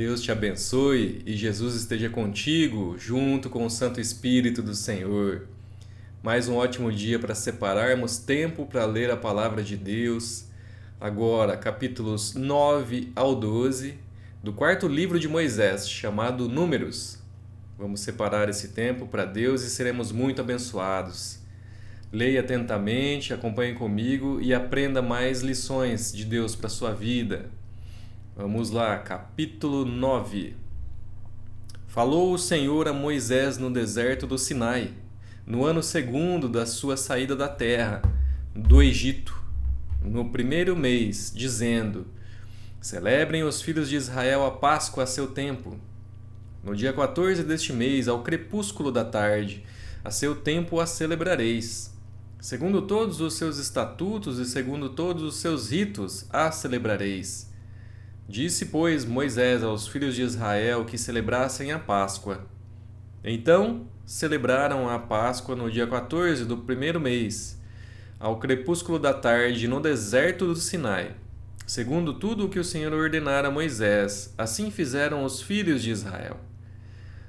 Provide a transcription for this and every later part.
Deus te abençoe e Jesus esteja contigo, junto com o Santo Espírito do Senhor. Mais um ótimo dia para separarmos tempo para ler a palavra de Deus. Agora, capítulos 9 ao 12 do quarto livro de Moisés, chamado Números. Vamos separar esse tempo para Deus e seremos muito abençoados. Leia atentamente, acompanhe comigo e aprenda mais lições de Deus para a sua vida. Vamos lá, capítulo 9. Falou o Senhor a Moisés no deserto do Sinai, no ano segundo da sua saída da terra, do Egito, no primeiro mês, dizendo: Celebrem os filhos de Israel a Páscoa a seu tempo. No dia 14 deste mês, ao crepúsculo da tarde, a seu tempo a celebrareis. Segundo todos os seus estatutos e segundo todos os seus ritos a celebrareis. Disse, pois, Moisés aos filhos de Israel que celebrassem a Páscoa. Então celebraram a Páscoa no dia 14 do primeiro mês, ao crepúsculo da tarde, no deserto do Sinai. Segundo tudo o que o Senhor ordenara a Moisés, assim fizeram os filhos de Israel.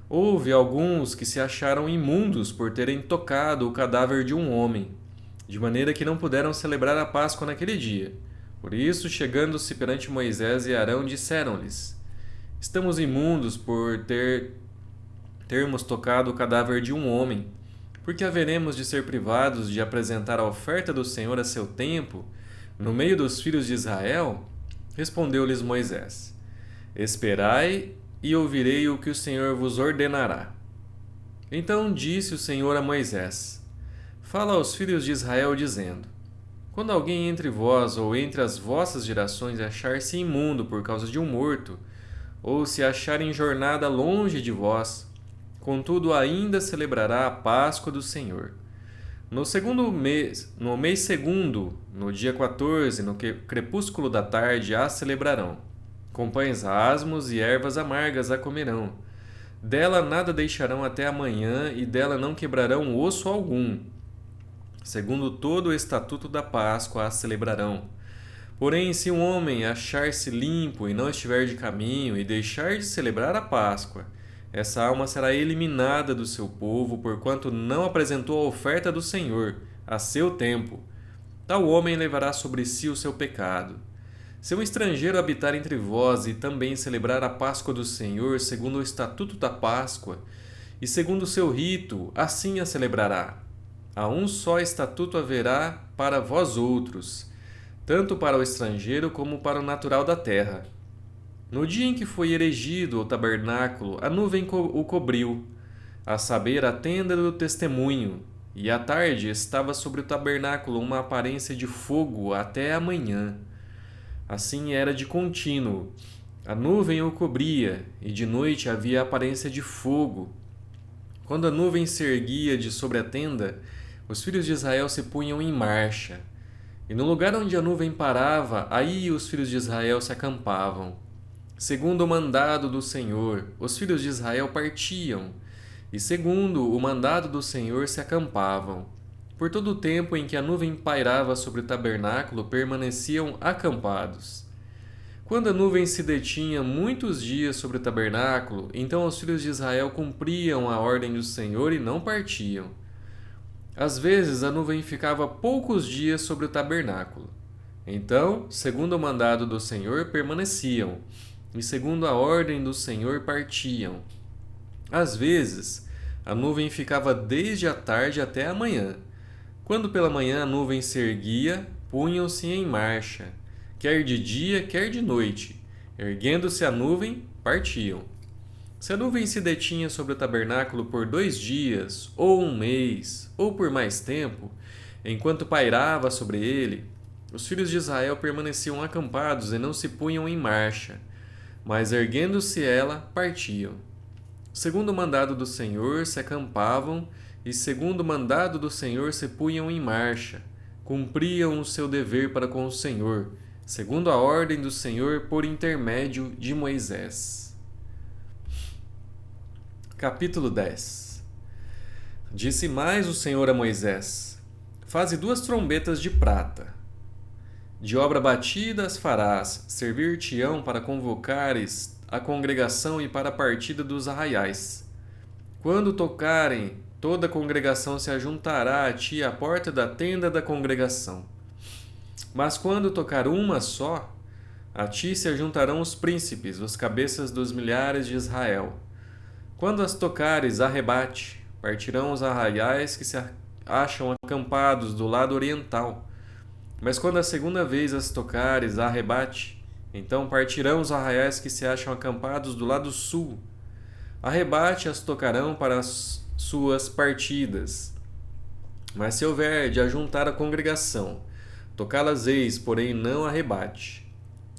Houve alguns que se acharam imundos por terem tocado o cadáver de um homem, de maneira que não puderam celebrar a Páscoa naquele dia. Por isso, chegando-se perante Moisés e Arão, disseram-lhes: Estamos imundos por termos tocado o cadáver de um homem, porque haveremos de ser privados de apresentar a oferta do Senhor a seu tempo, no meio dos filhos de Israel? Respondeu-lhes Moisés: Esperai e ouvirei o que o Senhor vos ordenará. Então disse o Senhor a Moisés: Fala aos filhos de Israel, dizendo: Quando alguém entre vós ou entre as vossas gerações achar-se imundo por causa de um morto, ou se achar em jornada longe de vós, contudo ainda celebrará a Páscoa do Senhor. No mês segundo, no dia 14, no crepúsculo da tarde, a celebrarão. Com pães asmos e ervas amargas a comerão. Dela nada deixarão até amanhã, e dela não quebrarão osso algum. Segundo todo o estatuto da Páscoa a celebrarão. Porém, se um homem achar-se limpo e não estiver de caminho e deixar de celebrar a Páscoa, essa alma será eliminada do seu povo, porquanto não apresentou a oferta do Senhor a seu tempo. Tal homem levará sobre si o seu pecado. Se um estrangeiro habitar entre vós e também celebrar a Páscoa do Senhor segundo o estatuto da Páscoa e segundo o seu rito, assim a celebrará. A um só estatuto haverá para vós outros, tanto para o estrangeiro como para o natural da terra. No dia em que foi erigido o tabernáculo, a nuvem o cobriu, a saber, a tenda do testemunho, e à tarde estava sobre o tabernáculo uma aparência de fogo até a manhã. Assim era de contínuo. A nuvem o cobria, e de noite havia aparência de fogo. Quando a nuvem se erguia de sobre a tenda, os filhos de Israel se punham em marcha. E no lugar onde a nuvem parava, aí os filhos de Israel se acampavam. Segundo o mandado do Senhor, os filhos de Israel partiam, e segundo o mandado do Senhor se acampavam. Por todo o tempo em que a nuvem pairava sobre o tabernáculo, permaneciam acampados. Quando a nuvem se detinha muitos dias sobre o tabernáculo, então os filhos de Israel cumpriam a ordem do Senhor e não partiam. Às vezes a nuvem ficava poucos dias sobre o tabernáculo. Então, segundo o mandado do Senhor, permaneciam, e segundo a ordem do Senhor partiam. Às vezes, a nuvem ficava desde a tarde até a manhã. Quando pela manhã a nuvem se erguia, punham-se em marcha, quer de dia, quer de noite. Erguendo-se a nuvem, partiam. Se a nuvem se detinha sobre o tabernáculo por 2 dias, ou um mês, ou por mais tempo, enquanto pairava sobre ele, os filhos de Israel permaneciam acampados e não se punham em marcha, mas erguendo-se ela, partiam. Segundo o mandado do Senhor se acampavam, e segundo o mandado do Senhor se punham em marcha, cumpriam o seu dever para com o Senhor, segundo a ordem do Senhor por intermédio de Moisés. Capítulo 10. Disse mais o Senhor a Moisés: Faze 2 trombetas de prata. De obra batida as farás, servir-te-ão para convocares a congregação e para a partida dos arraiais. Quando tocarem, toda a congregação se ajuntará a ti à porta da tenda da congregação. Mas quando tocar uma só, a ti se ajuntarão os príncipes, os cabeças dos milhares de Israel. Quando as tocares, arrebate, partirão os arraiais que se acham acampados do lado oriental. Mas quando a segunda vez as tocares, arrebate, então partirão os arraiais que se acham acampados do lado sul. Arrebate as tocarão para as suas partidas. Mas se houver de ajuntar a congregação, tocá-las eis, porém não arrebate.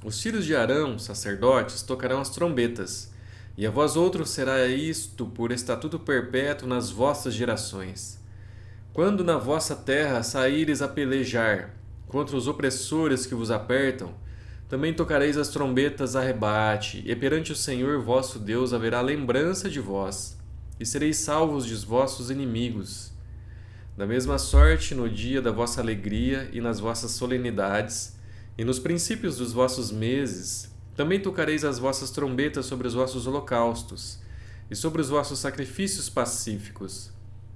Os filhos de Arão, sacerdotes, tocarão as trombetas, e a vós outros será isto por estatuto perpétuo nas vossas gerações. Quando na vossa terra saíres a pelejar contra os opressores que vos apertam, também tocareis as trombetas a rebate, e perante o Senhor vosso Deus haverá lembrança de vós, e sereis salvos de vossos inimigos. Da mesma sorte, no dia da vossa alegria e nas vossas solenidades, e nos princípios dos vossos meses, também tocareis as vossas trombetas sobre os vossos holocaustos, e sobre os vossos sacrifícios pacíficos,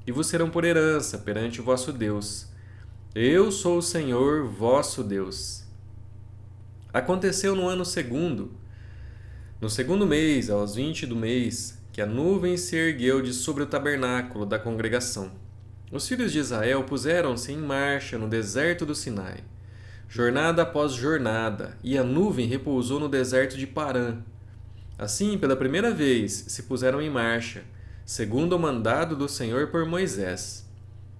e vos serão por herança perante o vosso Deus. Eu sou o Senhor vosso Deus. Aconteceu no ano segundo, no segundo mês, aos 20 do mês, que a nuvem se ergueu de sobre o tabernáculo da congregação. Os filhos de Israel puseram-se em marcha no deserto do Sinai, jornada após jornada, e a nuvem repousou no deserto de Parã. Assim, pela primeira vez, se puseram em marcha, segundo o mandado do Senhor por Moisés.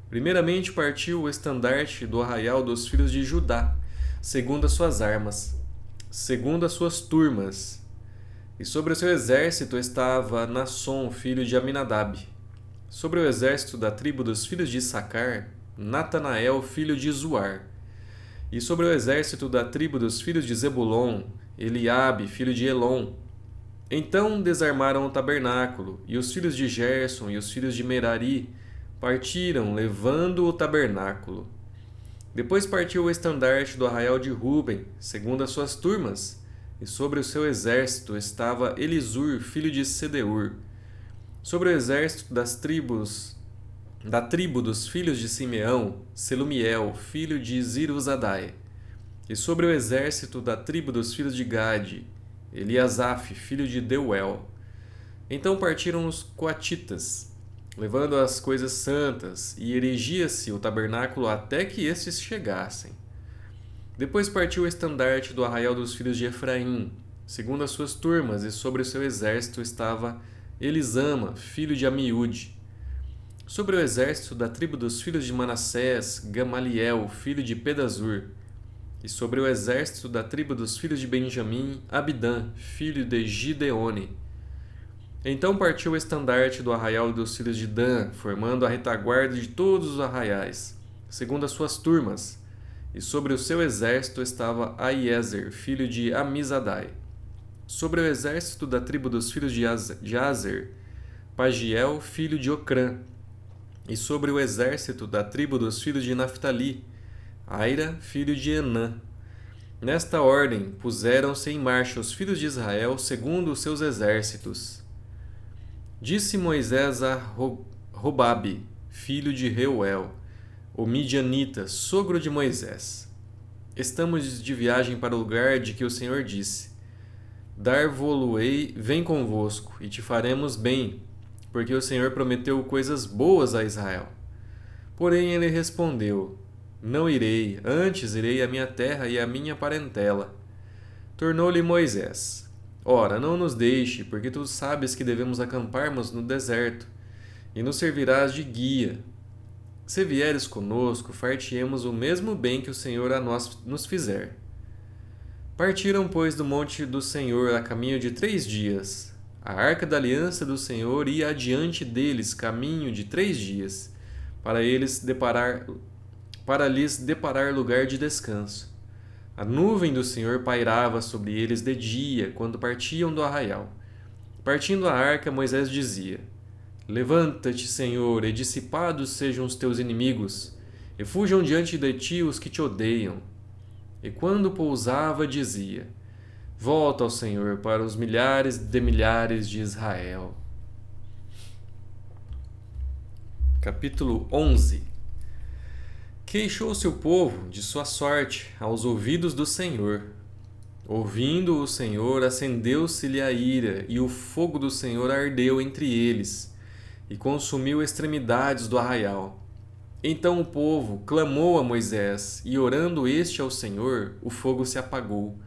Primeiramente partiu o estandarte do arraial dos filhos de Judá, segundo as suas armas, segundo as suas turmas. E sobre o seu exército estava Nasson, filho de Aminadab. Sobre o exército da tribo dos filhos de Issacar, Natanael, filho de Zuar. E sobre o exército da tribo dos filhos de Zebulon, Eliabe, filho de Elon. Então desarmaram o tabernáculo, e os filhos de Gerson e os filhos de Merari partiram, levando o tabernáculo. Depois partiu o estandarte do arraial de Ruben, segundo as suas turmas, e sobre o seu exército estava Elisur, filho de Sedeur. Sobre o exército da tribo dos filhos de Simeão, Selumiel, filho de Ziruzadai. E sobre o exército da tribo dos filhos de Gade, Eliasaf, filho de Deuel. Então partiram os coatitas, levando as coisas santas, e erigia-se o tabernáculo até que estes chegassem. Depois partiu o estandarte do arraial dos filhos de Efraim, segundo as suas turmas, e sobre o seu exército estava Elisama, filho de Amiúde. Sobre o exército da tribo dos filhos de Manassés, Gamaliel, filho de Pedazur. E sobre o exército da tribo dos filhos de Benjamim, Abidã, filho de Gideone. Então partiu o estandarte do arraial dos filhos de Dan, formando a retaguarda de todos os arraiais, segundo as suas turmas. E sobre o seu exército estava Aiezer, filho de Amizadai. Sobre o exército da tribo dos filhos de Azer, Pagiel, filho de Ocrã. E sobre o exército da tribo dos filhos de Naphtali, Aira, filho de Enã. Nesta ordem puseram-se em marcha os filhos de Israel segundo os seus exércitos. Disse Moisés a Robabe, filho de Reuel, o midianita, sogro de Moisés: Estamos de viagem para o lugar de que o Senhor disse: Dar-vo-lo-ei, vem convosco, e te faremos bem, porque o Senhor prometeu coisas boas a Israel. Porém ele respondeu: Não irei, antes irei à minha terra e à minha parentela. Tornou-lhe Moisés: Ora, não nos deixe, porque tu sabes que devemos acamparmos no deserto, e nos servirás de guia. Se vieres conosco, far-te-emos o mesmo bem que o Senhor a nós nos fizer. Partiram, pois, do monte do Senhor a caminho de 3 dias. A arca da aliança do Senhor ia adiante deles caminho de 3 dias, para lhes deparar lugar de descanso. A nuvem do Senhor pairava sobre eles de dia, quando partiam do arraial. Partindo a arca, Moisés dizia: Levanta-te, Senhor, e dissipados sejam os teus inimigos, e fujam diante de ti os que te odeiam. E quando pousava, dizia: Volta ao Senhor para os milhares de milhares de Israel. Capítulo 11. Queixou-se o povo de sua sorte aos ouvidos do Senhor. Ouvindo o Senhor, acendeu-se-lhe a ira, e o fogo do Senhor ardeu entre eles, e consumiu extremidades do arraial. Então o povo clamou a Moisés, e orando este ao Senhor, o fogo se apagou.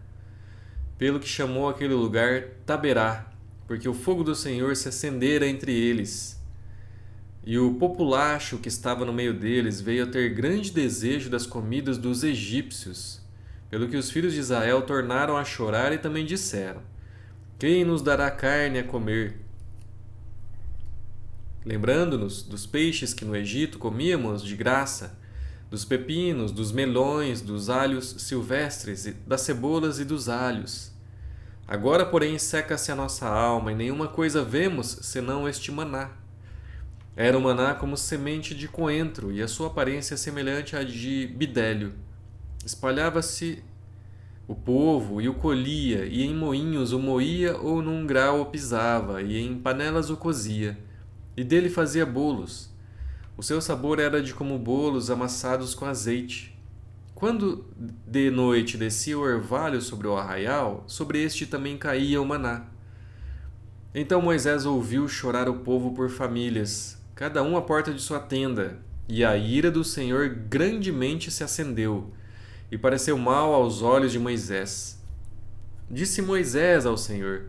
Pelo que chamou aquele lugar Taberá, porque o fogo do Senhor se acendera entre eles. E o populacho que estava no meio deles veio a ter grande desejo das comidas dos egípcios, pelo que os filhos de Israel tornaram a chorar e também disseram: Quem nos dará carne a comer? Lembrando-nos dos peixes que no Egito comíamos de graça, dos pepinos, dos melões, dos alhos silvestres, das cebolas e dos alhos. Agora, porém, seca-se a nossa alma, e nenhuma coisa vemos senão este maná. Era o maná como semente de coentro, e a sua aparência semelhante à de bidélio. Espalhava-se o povo e o colhia, e em moinhos o moía ou num grau o pisava, e em panelas o cozia, e dele fazia bolos. O seu sabor era de como bolos amassados com azeite. Quando de noite descia o orvalho sobre o arraial, sobre este também caía o maná. Então Moisés ouviu chorar o povo por famílias, cada um à porta de sua tenda, e a ira do Senhor grandemente se acendeu, e pareceu mal aos olhos de Moisés. Disse Moisés ao Senhor: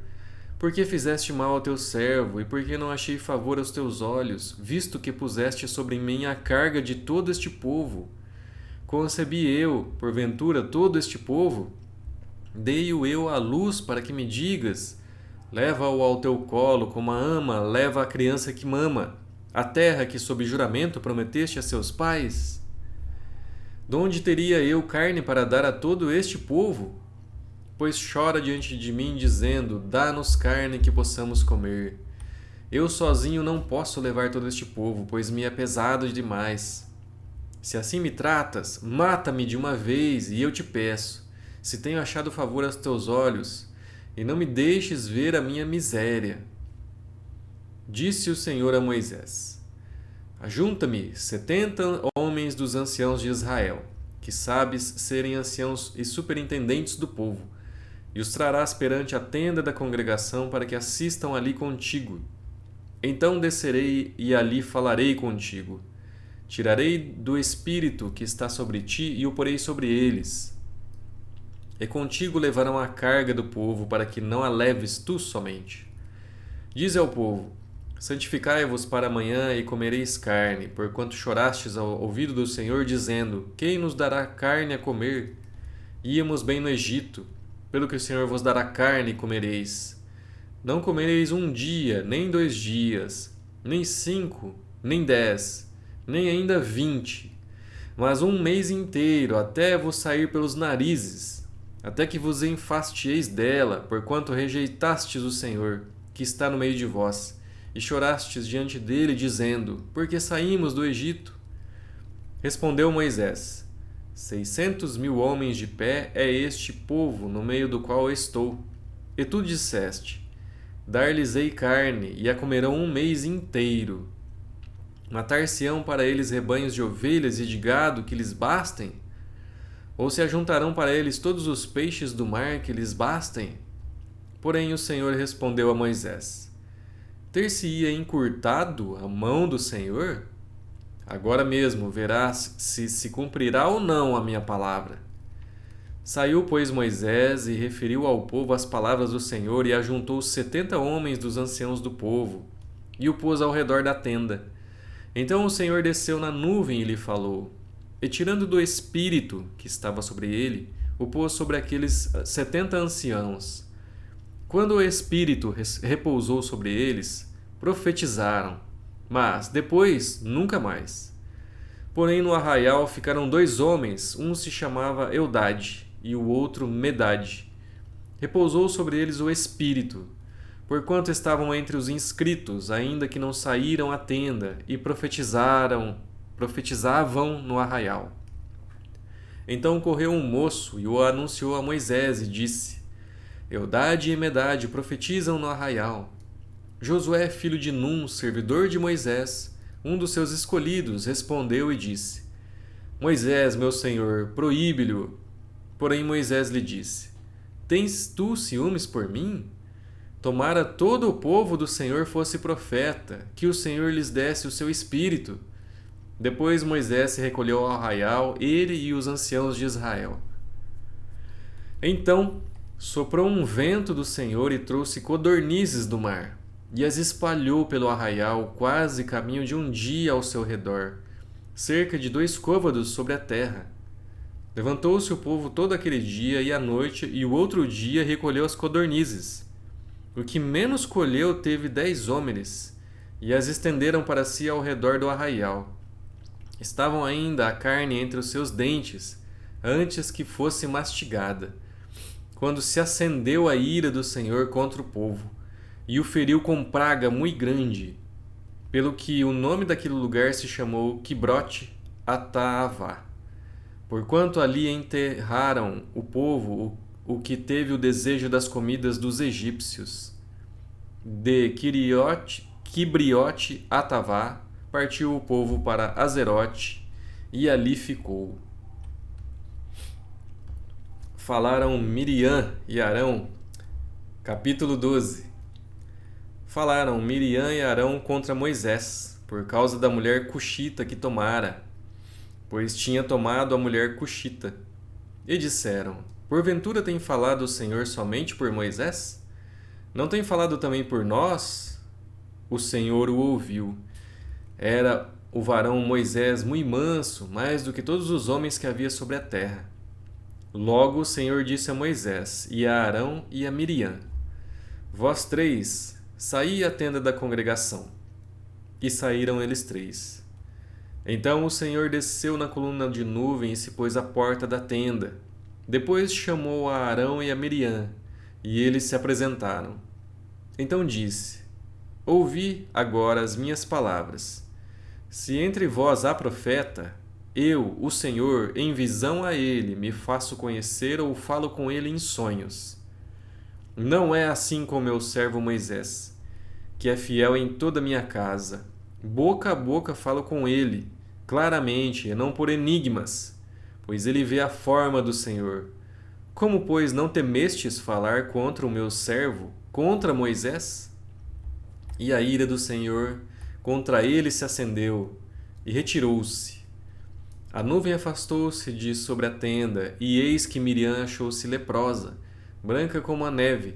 Por que fizeste mal ao teu servo, e por que não achei favor aos teus olhos, visto que puseste sobre mim a carga de todo este povo? Concebi eu, porventura, todo este povo? Dei-o eu à luz para que me digas: Leva-o ao teu colo, como a ama leva a criança que mama, a terra que sob juramento prometeste a seus pais? Donde teria eu carne para dar a todo este povo? Pois chora diante de mim, dizendo: Dá-nos carne que possamos comer. Eu sozinho não posso levar todo este povo, pois me é pesado demais. Se assim me tratas, mata-me de uma vez, e eu te peço, se tenho achado favor aos teus olhos, e não me deixes ver a minha miséria. Disse o Senhor a Moisés: Ajunta-me 70 homens dos anciãos de Israel, que sabes serem anciãos e superintendentes do povo, e os trarás perante a tenda da congregação para que assistam ali contigo. Então descerei e ali falarei contigo. Tirarei do Espírito que está sobre ti e o porei sobre eles. E contigo levarão a carga do povo, para que não a leves tu somente. Dize ao povo: Santificai-vos para amanhã e comereis carne, porquanto chorastes ao ouvido do Senhor, dizendo: Quem nos dará carne a comer? Íamos bem no Egito, pelo que o Senhor vos dará carne e comereis. Não comereis um dia, nem 2 dias, nem 5, nem 10, nem ainda 20, mas um mês inteiro, até vos sair pelos narizes, até que vos enfastieis dela, porquanto rejeitastes o Senhor, que está no meio de vós, e chorastes diante dele, dizendo: Por que saímos do Egito? Respondeu Moisés: 600.000 homens de pé é este povo no meio do qual estou. E tu disseste: Dar-lhes-ei carne, e a comerão um mês inteiro. Matar-se-ão para eles rebanhos de ovelhas e de gado que lhes bastem? Ou se ajuntarão para eles todos os peixes do mar que lhes bastem? Porém o Senhor respondeu a Moisés: Ter-se-ia encurtado a mão do Senhor? Agora mesmo verás se cumprirá ou não a minha palavra. Saiu, pois, Moisés e referiu ao povo as palavras do Senhor, e ajuntou 70 homens dos anciãos do povo, e o pôs ao redor da tenda. Então o Senhor desceu na nuvem e lhe falou, e tirando do Espírito que estava sobre ele, o pôs sobre aqueles 70 anciãos. Quando o Espírito repousou sobre eles, profetizaram, mas depois nunca mais. Porém no arraial ficaram 2 homens, um se chamava Eldade e o outro Medade. Repousou sobre eles o Espírito, porquanto estavam entre os inscritos, ainda que não saíram à tenda, e profetizavam no arraial. Então correu um moço e o anunciou a Moisés e disse: Eldade e Medade profetizam no arraial. Josué, filho de Num, servidor de Moisés, um dos seus escolhidos, respondeu e disse: Moisés, meu senhor, proíbe-lhe. Porém Moisés lhe disse: Tens tu ciúmes por mim? Tomara todo o povo do Senhor fosse profeta, que o Senhor lhes desse o seu espírito. Depois Moisés se recolheu ao arraial, ele e os anciãos de Israel. Então soprou um vento do Senhor e trouxe codornizes do mar, e as espalhou pelo arraial, quase caminho de um dia ao seu redor, cerca de 2 côvados sobre a terra. Levantou-se o povo todo aquele dia e à noite, e o outro dia recolheu as codornizes. O que menos colheu teve 10 homens, e as estenderam para si ao redor do arraial. Estavam ainda a carne entre os seus dentes, antes que fosse mastigada, quando se acendeu a ira do Senhor contra o povo, e o feriu com praga muito grande, pelo que o nome daquele lugar se chamou Quibrote Ataavá. Porquanto ali enterraram o povo o que teve o desejo das comidas dos egípcios. De Quibriote Atavá partiu o povo para Azerote e ali ficou. Falaram Miriam e Arão. Capítulo 12. Falaram Miriam e Arão contra Moisés, por causa da mulher cuxita que tomara, pois tinha tomado a mulher cuxita. E disseram: Porventura tem falado o Senhor somente por Moisés? Não tem falado também por nós? O Senhor o ouviu. Era o varão Moisés muito manso, mais do que todos os homens que havia sobre a terra. Logo o Senhor disse a Moisés, e a Arão e a Miriam: Vós 3, saí à tenda da congregação. E saíram eles 3. Então o Senhor desceu na coluna de nuvem e se pôs à porta da tenda. Depois chamou a Arão e a Miriam, e eles se apresentaram. Então disse: Ouvi agora as minhas palavras. Se entre vós há profeta, eu, o Senhor, em visão a ele, me faço conhecer ou falo com ele em sonhos. Não é assim com meu servo Moisés, que é fiel em toda a minha casa. Boca a boca falo com ele, claramente, e não por enigmas, pois ele vê a forma do Senhor. Como, pois, não temestes falar contra o meu servo, contra Moisés? E a ira do Senhor contra ele se acendeu, e retirou-se. A nuvem afastou-se de sobre a tenda, e eis que Miriam achou-se leprosa, branca como a neve,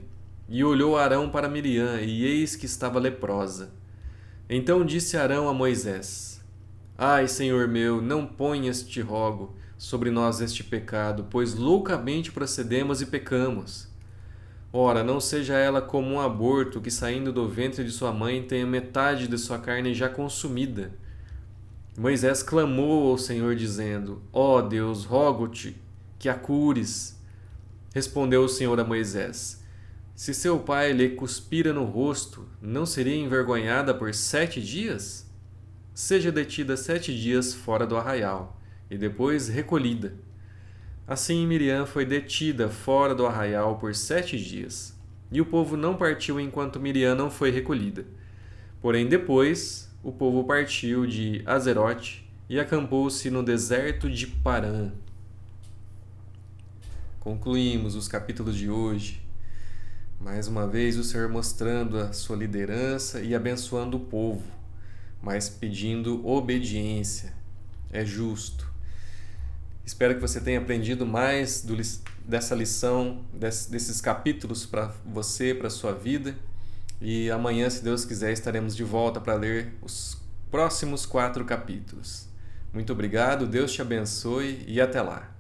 e olhou Arão para Miriam, e eis que estava leprosa. Então disse Arão a Moisés: Ai, Senhor meu, não ponhas, te rogo, sobre nós este pecado, pois loucamente procedemos e pecamos. Ora, não seja ela como um aborto que, saindo do ventre de sua mãe, tenha metade de sua carne já consumida. Moisés clamou ao Senhor, dizendo: Ó Deus, rogo-te que a cures. Respondeu o Senhor a Moisés: Se seu pai lhe cuspira no rosto, não seria envergonhada por 7 dias? Seja detida 7 dias fora do arraial, e depois recolhida. Assim Miriam foi detida fora do arraial por 7 dias, e o povo não partiu enquanto Miriam não foi recolhida. Porém depois o povo partiu de Azerote e acampou-se no deserto de Parã. Concluímos os capítulos de hoje. Mais uma vez o Senhor mostrando a sua liderança e abençoando o povo, mas pedindo obediência. É justo. Espero que você tenha aprendido mais dessa lição, desses capítulos para você, para a sua vida. E amanhã, se Deus quiser, estaremos de volta para ler os próximos 4 capítulos. Muito obrigado, Deus te abençoe e até lá.